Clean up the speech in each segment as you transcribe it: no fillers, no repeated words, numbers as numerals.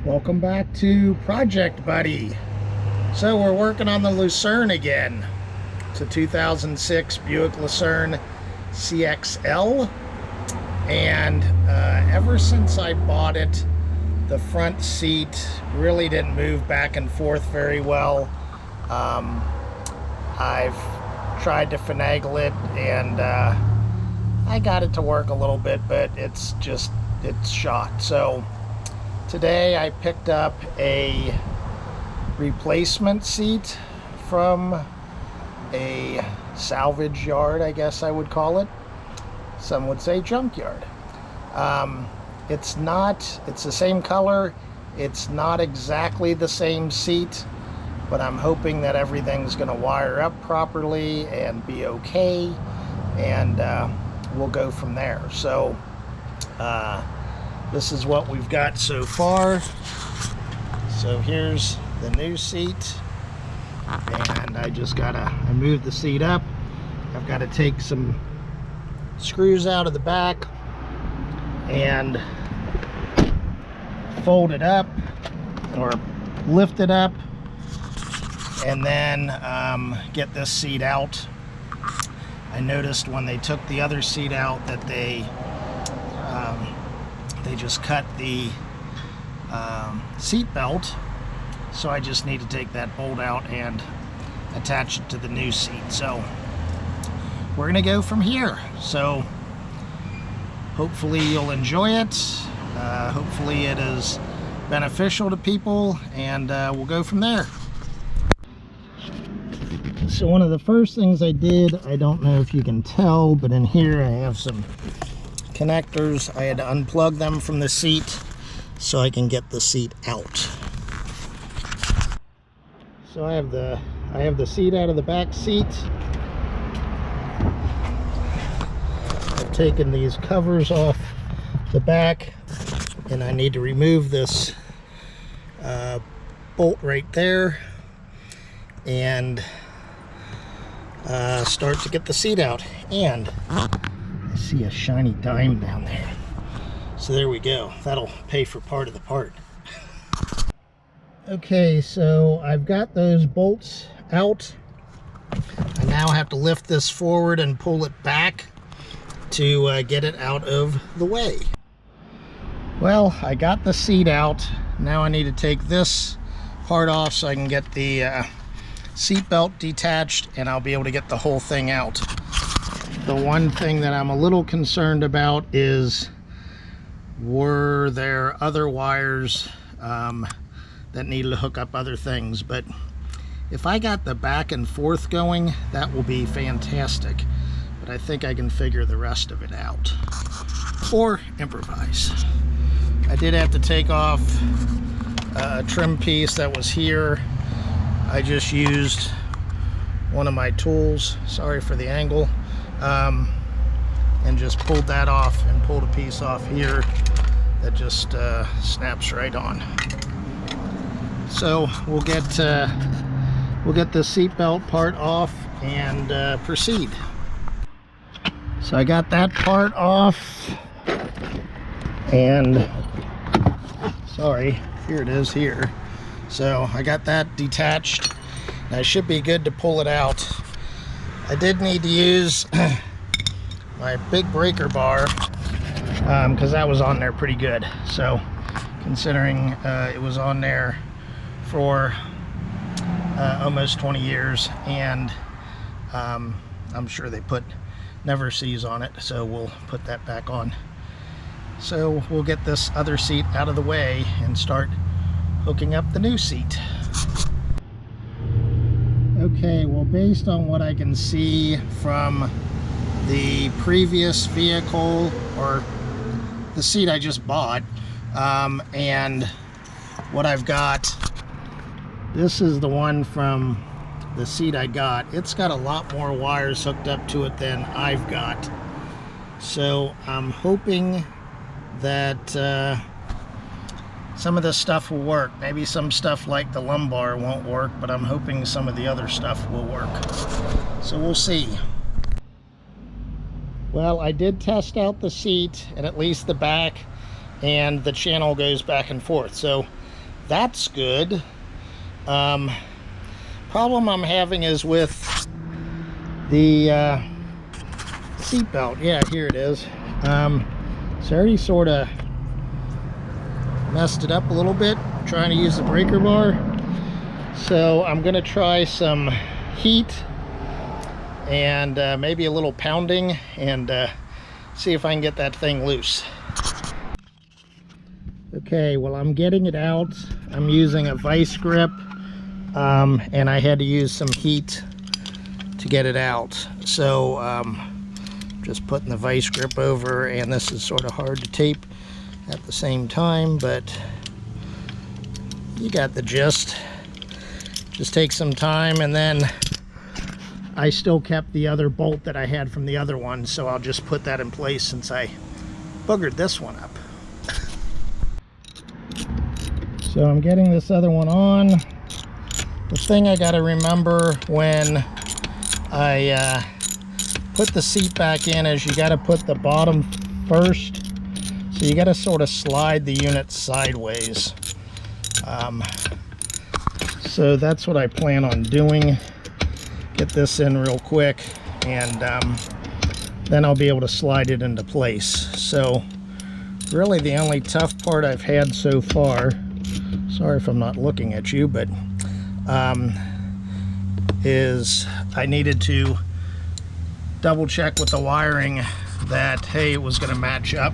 Welcome back to Project Buddy. So we're working on the Lucerne again. It's a 2006 Buick Lucerne CXL, and ever since I bought it, the front seat really didn't move back and forth very well. I've tried to finagle it, and I got it to work a little bit, but it's shot. So today I picked up a replacement seat from a salvage yard, I guess I would call it. Some would say junkyard. It's the same color. It's not exactly the same seat, but I'm hoping that everything's going to wire up properly and be okay, and we'll go from there. So this is what we've got so far. So here's the new seat, and I moved the seat up. I've got to take some screws out of the back and fold it up or lift it up, and then get this seat out. I noticed when they took the other seat out that they just cut the seat belt, so I just need to take that bolt out and attach it to the new seat. So we're gonna go from here. So hopefully you'll enjoy it. Hopefully it is beneficial to people, and we'll go from there. So one of the first things I did, I don't know if you can tell, but in here I have some connectors. I had to unplug them from the seat so I can get the seat out. So I have the seat out of the back seat. I've taken these covers off the back, and I need to remove this bolt right there and start to get the seat out. And I see a shiny dime down there, so there we go. That'll pay for part of the part. Okay, so I've got those bolts out. I now have to lift this forward and pull it back to get it out of the way. Well, I got the seat out. Now I need to take this part off so I can get the seat belt detached, and I'll be able to get the whole thing out. The one thing that I'm a little concerned about is, were there other wires that needed to hook up other things? But if I got the back and forth going, that will be fantastic. But I think I can figure the rest of it out, or improvise. I did have to take off a trim piece that was here. I just used one of my tools, sorry for the angle, and just pulled that off and pulled a piece off here that just snaps right on. So we'll get the seat belt part off and proceed. So I got that part off, and sorry, here it is here. So I got that detached. I should be good to pull it out. I did need to use my big breaker bar because that was on there pretty good. So considering it was on there for almost 20 years, and I'm sure they put never sees on it, so we'll put that back on. So we'll get this other seat out of the way and start hooking up the new seat. Okay, well, based on what I can see from the previous vehicle, or the seat I just bought, and what I've got, this is the one from the seat I got. It's got a lot more wires hooked up to it than I've got. So I'm hoping that some of this stuff will work. Maybe some stuff like the lumbar won't work, but I'm hoping some of the other stuff will work. So we'll see. Well, I did test out the seat, and at least the back, and the channel goes back and forth. So that's good. Problem I'm having is with the seat belt. Yeah, here it is. So I already sort of messed it up a little bit trying to use the breaker bar. So I'm gonna try some heat and maybe a little pounding and see if I can get that thing loose. Okay, well, I'm getting it out. I'm using a vice grip, and I had to use some heat to get it out. So just putting the vice grip over, and this is sort of hard to tape at the same time, but you got the gist. Just take some time, and then I still kept the other bolt that I had from the other one, so I'll just put that in place since I boogered this one up. So I'm getting this other one on. The thing I got to remember when I put the seat back in is you got to put the bottom first. So you got to sort of slide the unit sideways. So that's what I plan on doing. Get this in real quick, and then I'll be able to slide it into place. So really the only tough part I've had so far, sorry if I'm not looking at you, but is I needed to double check with the wiring that, hey, it was going to match up.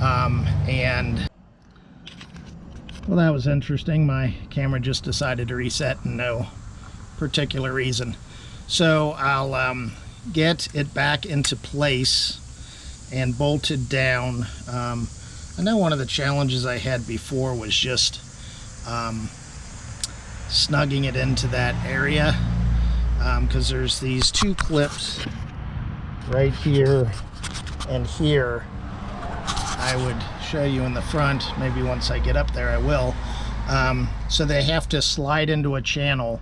And well, that was interesting. My camera just decided to reset and no particular reason. So I'll get it back into place and bolted down. I know one of the challenges I had before was just snugging it into that area, because there's these two clips right here and here. I would show you in the front, maybe once I get up there I will. So they have to slide into a channel,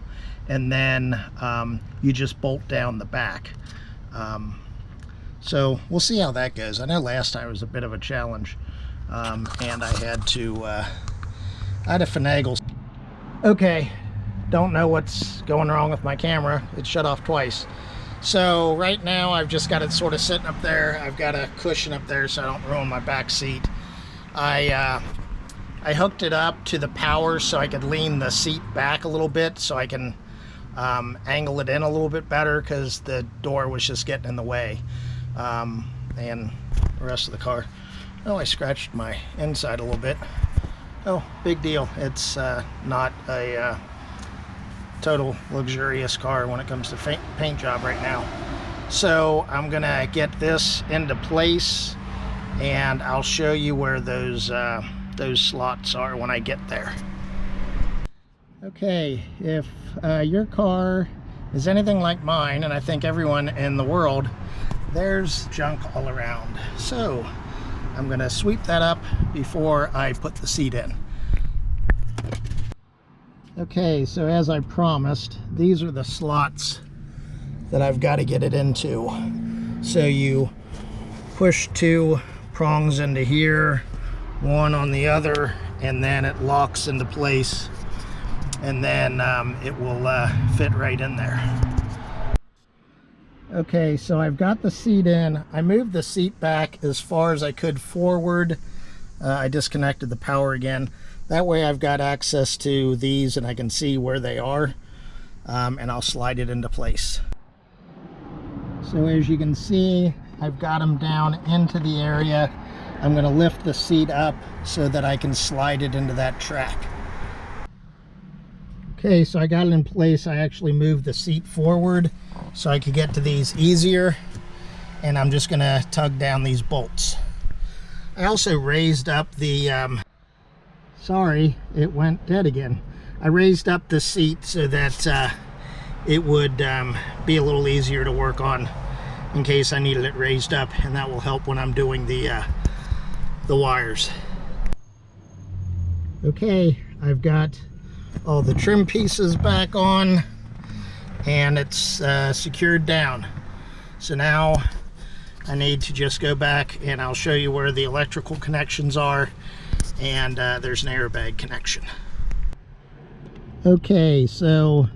and then you just bolt down the back. So we'll see how that goes. I know last time was a bit of a challenge, and I had to finagle. Okay, don't know what's going wrong with my camera. It shut off twice. So right now I've just got it sort of sitting up there. I've got a cushion up there so I don't ruin my back seat. I hooked it up to the power so I could lean the seat back a little bit so I can angle it in a little bit better, because the door was just getting in the way, and the rest of the car. Oh, I scratched my inside a little bit. Oh, big deal. It's not a total luxurious car when it comes to paint job right now. So I'm gonna get this into place, and I'll show you where those slots are when I get there. Okay, if your car is anything like mine, and I think everyone in the world, there's junk all around. So I'm gonna sweep that up before I put the seat in. Okay, so as I promised, these are the slots that I've got to get it into. So you push two prongs into here, one on the other, and then it locks into place, and then it will fit right in there. Okay, so I've got the seat in. I moved the seat back as far as I could forward. I disconnected the power again. That way I've got access to these and I can see where they are, and I'll slide it into place. So as you can see, I've got them down into the area. I'm going to lift the seat up so that I can slide it into that track. Okay, so I got it in place. I actually moved the seat forward so I could get to these easier, and I'm just going to tug down these bolts. I also raised up the sorry, it went dead again. I raised up the seat so that it would be a little easier to work on in case I needed it raised up, and that will help when I'm doing the wires. Okay, I've got all the trim pieces back on, and it's secured down. So now I need to just go back and I'll show you where the electrical connections are, and there's an airbag connection. Okay, so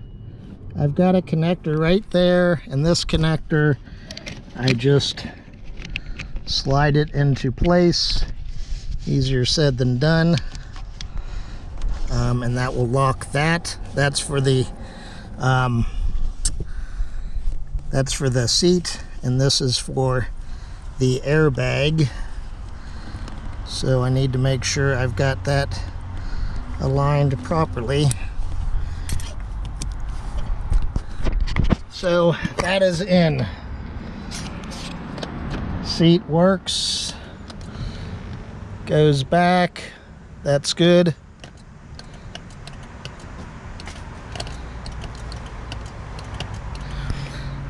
I've got a connector right there, and this connector, I just slide it into place. Easier said than done. And that will lock that. That's for the seat, and this is for the airbag. So I need to make sure I've got that aligned properly. So that is in. Seat works. Goes back. That's good.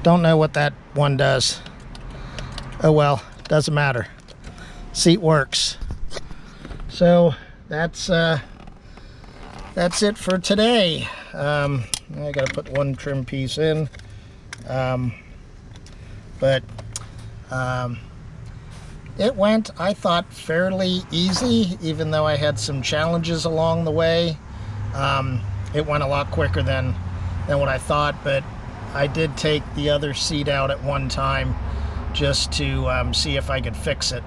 Don't know what that one does. Oh well, doesn't matter. Seat works. So that's it for today. I gotta put one trim piece in, but it went, I thought, fairly easy, even though I had some challenges along the way. It went a lot quicker than what I thought, but I did take the other seat out at one time just to see if I could fix it,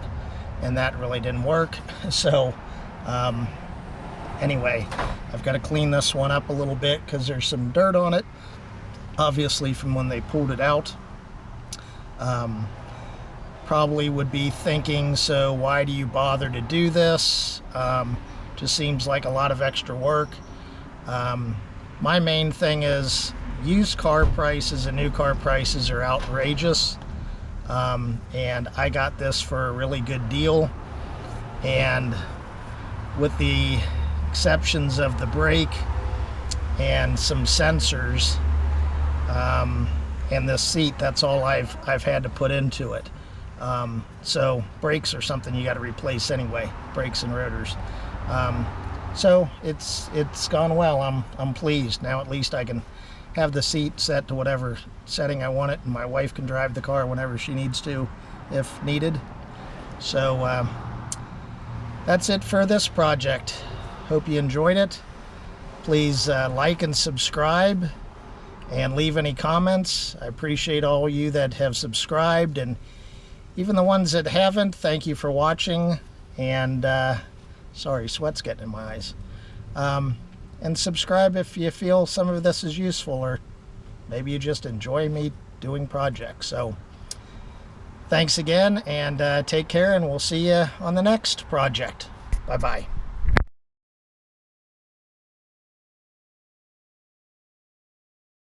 and that really didn't work. So anyway, I've got to clean this one up a little bit because there's some dirt on it, obviously from when they pulled it out. Probably would be thinking, so why do you bother to do this? Just seems like a lot of extra work. My main thing is used car prices and new car prices are outrageous, and I got this for a really good deal, and with the exceptions of the brake and some sensors and this seat, that's all I've had to put into it. So brakes are something you got to replace anyway, brakes and rotors. So it's gone well. I'm pleased. Now at least I can have the seat set to whatever setting I want it, and my wife can drive the car whenever she needs to, if needed. So that's it for this project. Hope you enjoyed it. Please like and subscribe and leave any comments. I appreciate all you that have subscribed, and even the ones that haven't, thank you for watching. And sorry, sweat's getting in my eyes. And subscribe if you feel some of this is useful, or maybe you just enjoy me doing projects. So thanks again, and take care, and we'll see you on the next project. Bye-bye.